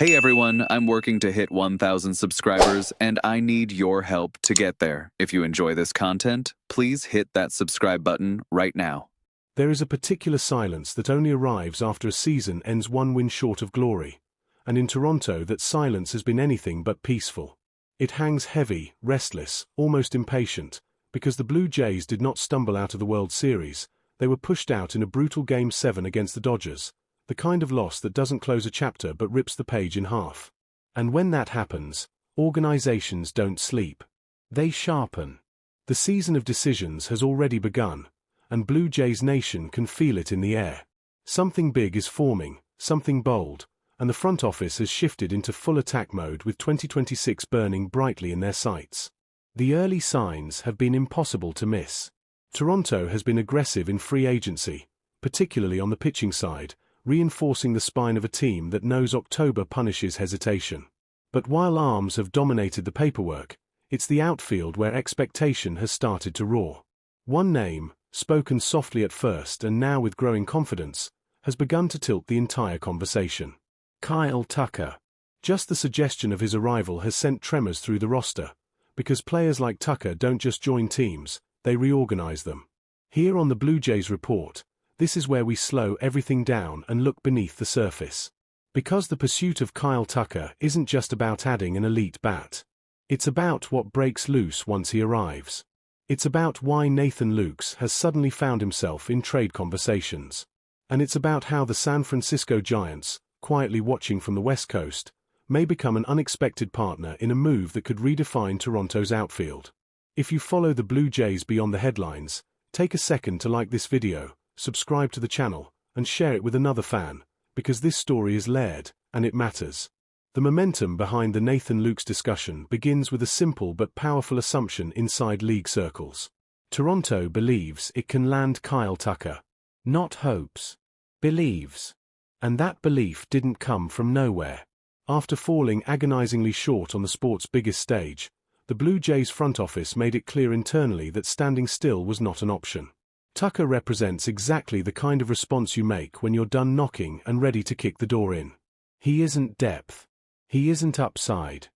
Hey everyone, I'm working to hit 1,000 subscribers and I need your help to get there. If you enjoy this content, please hit that subscribe button right now. There is a particular silence that only arrives after a season ends one win short of glory. And in Toronto that silence has been anything but peaceful. It hangs heavy, restless, almost impatient, because the Blue Jays did not stumble out of the World Series. They were pushed out in a brutal Game 7 against the Dodgers. The kind of loss that doesn't close a chapter but rips the page in half. And when that happens, organizations don't sleep. They sharpen. The season of decisions has already begun, and Blue Jays Nation can feel it in the air. Something big is forming, something bold, and the front office has shifted into full attack mode with 2026 burning brightly in their sights. The early signs have been impossible to miss. Toronto has been aggressive in free agency, particularly on the pitching side, reinforcing the spine of a team that knows October punishes hesitation. But while arms have dominated the paperwork, it's the outfield where expectation has started to roar. One name, spoken softly at first and now with growing confidence, has begun to tilt the entire conversation. Kyle Tucker. Just the suggestion of his arrival has sent tremors through the roster, because players like Tucker don't just join teams, they reorganize them. Here on the Blue Jays Report, this is where we slow everything down and look beneath the surface. Because the pursuit of Kyle Tucker isn't just about adding an elite bat. It's about what breaks loose once he arrives. It's about why Nathan Lukes has suddenly found himself in trade conversations. And it's about how the San Francisco Giants, quietly watching from the West Coast, may become an unexpected partner in a move that could redefine Toronto's outfield. If you follow the Blue Jays beyond the headlines, take a second to like this video, subscribe to the channel, and share it with another fan, because this story is layered, and it matters. The momentum behind the Nathan Lukes discussion begins with a simple but powerful assumption inside league circles. Toronto believes it can land Kyle Tucker. Not hopes. Believes. And that belief didn't come from nowhere. After falling agonizingly short on the sport's biggest stage, the Blue Jays front office made it clear internally that standing still was not an option. Tucker represents exactly the kind of response you make when you're done knocking and ready to kick the door in. He isn't depth. He isn't upside.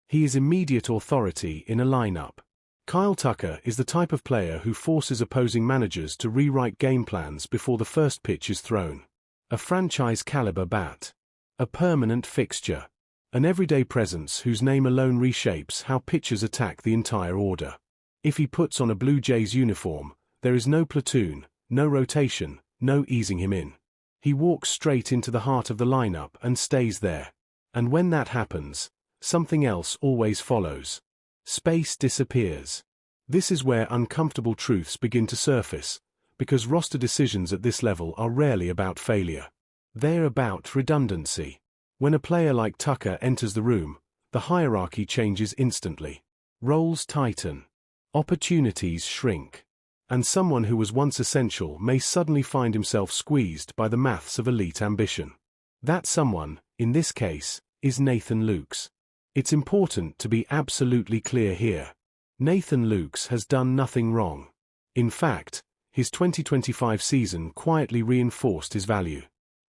He is immediate authority in a lineup. Kyle Tucker is the type of player who forces opposing managers to rewrite game plans before the first pitch is thrown. A franchise-caliber bat. A permanent fixture. An everyday presence whose name alone reshapes how pitchers attack the entire order. If he puts on a Blue Jays uniform, there is no platoon, no rotation, no easing him in. He walks straight into the heart of the lineup and stays there. And when that happens, something else always follows. Space disappears. This is where uncomfortable truths begin to surface, because roster decisions at this level are rarely about failure. They're about redundancy. When a player like Tucker enters the room, the hierarchy changes instantly. Roles tighten. Opportunities shrink. And someone who was once essential may suddenly find himself squeezed by the maths of elite ambition. That someone, in this case, is Nathan Lukes. It's important to be absolutely clear here. Nathan Lukes has done nothing wrong. In fact, his 2025 season quietly reinforced his value.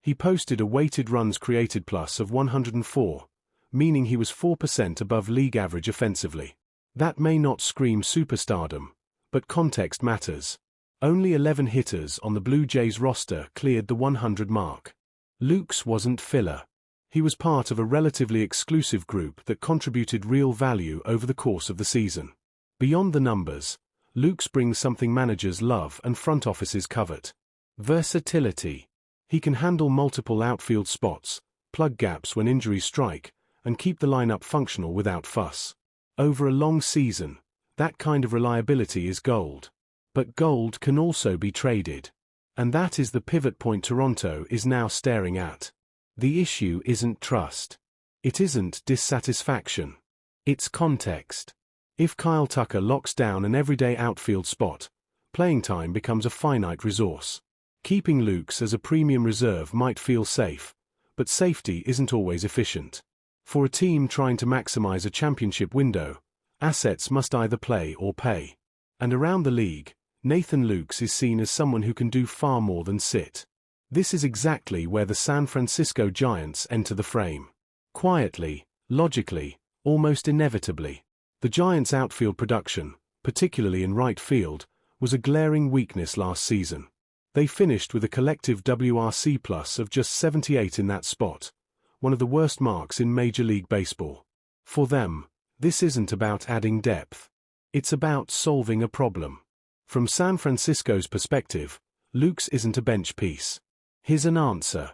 He posted a weighted runs created plus of 104, meaning he was 4% above league average offensively. That may not scream superstardom, but context matters. Only 11 hitters on the Blue Jays roster cleared the 100 mark. Lukes wasn't filler. He was part of a relatively exclusive group that contributed real value over the course of the season. Beyond the numbers, Lukes brings something managers love and front offices covet. Versatility. He can handle multiple outfield spots, plug gaps when injuries strike, and keep the lineup functional without fuss. Over a long season, that kind of reliability is gold. But gold can also be traded. And that is the pivot point Toronto is now staring at. The issue isn't trust. It isn't dissatisfaction. It's context. If Kyle Tucker locks down an everyday outfield spot, playing time becomes a finite resource. Keeping Lukes as a premium reserve might feel safe, but safety isn't always efficient. For a team trying to maximize a championship window, assets must either play or pay. And around the league, Nathan Lukes is seen as someone who can do far more than sit. This is exactly where the San Francisco Giants enter the frame. Quietly, logically, almost inevitably. The Giants' outfield production, particularly in right field, was a glaring weakness last season. They finished with a collective WRC plus of just 78 in that spot, one of the worst marks in Major League Baseball. For them, this isn't about adding depth. It's about solving a problem. From San Francisco's perspective, Lukes isn't a bench piece. He's an answer.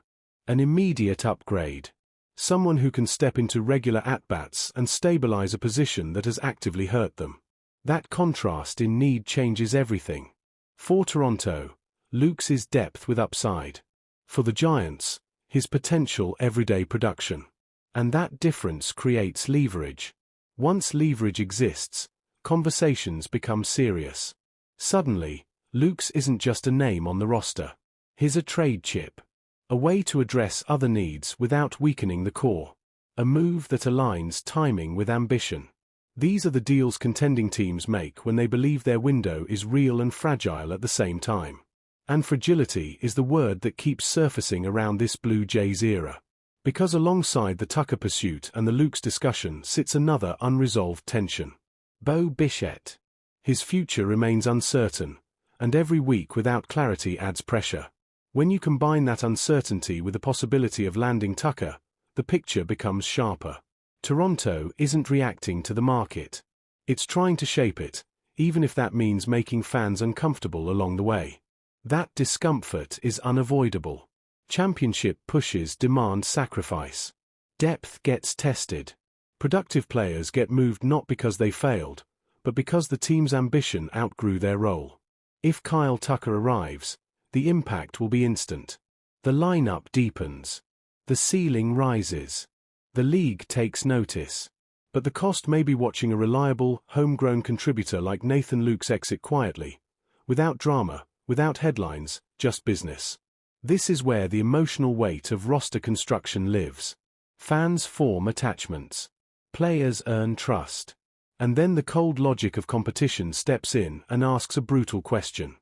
An immediate upgrade. Someone who can step into regular at-bats and stabilize a position that has actively hurt them. That contrast in need changes everything. For Toronto, Lukes is depth with upside. For the Giants, his potential everyday production. And that difference creates leverage. Once leverage exists, conversations become serious. Suddenly, Lukes isn't just a name on the roster. He's a trade chip. A way to address other needs without weakening the core. A move that aligns timing with ambition. These are the deals contending teams make when they believe their window is real and fragile at the same time. And fragility is the word that keeps surfacing around this Blue Jays era. Because alongside the Tucker pursuit and the Lukes discussion sits another unresolved tension. Bo Bichette. His future remains uncertain, and every week without clarity adds pressure. When you combine that uncertainty with the possibility of landing Tucker, the picture becomes sharper. Toronto isn't reacting to the market. It's trying to shape it, even if that means making fans uncomfortable along the way. That discomfort is unavoidable. Championship pushes demand sacrifice. Depth gets tested. Productive players get moved not because they failed, but because the team's ambition outgrew their role. If Kyle Tucker arrives, the impact will be instant. The lineup deepens. The ceiling rises. The league takes notice. But the cost may be watching a reliable, homegrown contributor like Nathan Lukes exit quietly, without drama, without headlines, just business. This is where the emotional weight of roster construction lives. Fans form attachments. Players earn trust. And then the cold logic of competition steps in and asks a brutal question.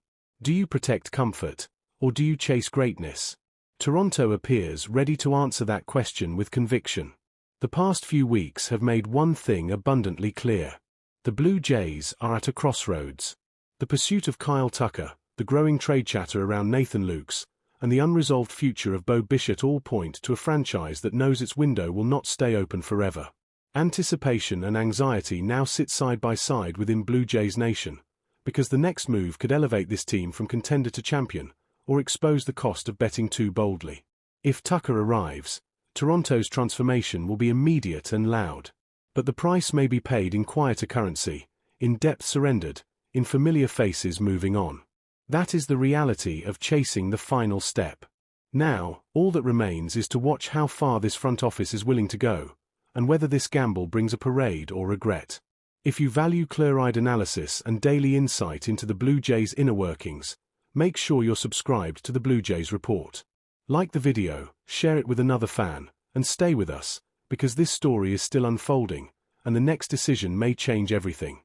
Do you protect comfort, or do you chase greatness? Toronto appears ready to answer that question with conviction. The past few weeks have made one thing abundantly clear. The Blue Jays are at a crossroads. The pursuit of Kyle Tucker, the growing trade chatter around Nathan Lukes, and the unresolved future of Bo Bichette all point to a franchise that knows its window will not stay open forever. Anticipation and anxiety now sit side by side within Blue Jays Nation, because the next move could elevate this team from contender to champion, or expose the cost of betting too boldly. If Tucker arrives, Toronto's transformation will be immediate and loud. But the price may be paid in quieter currency, in depth surrendered, in familiar faces moving on. That is the reality of chasing the final step. Now, all that remains is to watch how far this front office is willing to go, and whether this gamble brings a parade or regret. If you value clear-eyed analysis and daily insight into the Blue Jays' inner workings, make sure you're subscribed to the Blue Jays Report. Like the video, share it with another fan, and stay with us, because this story is still unfolding, and the next decision may change everything.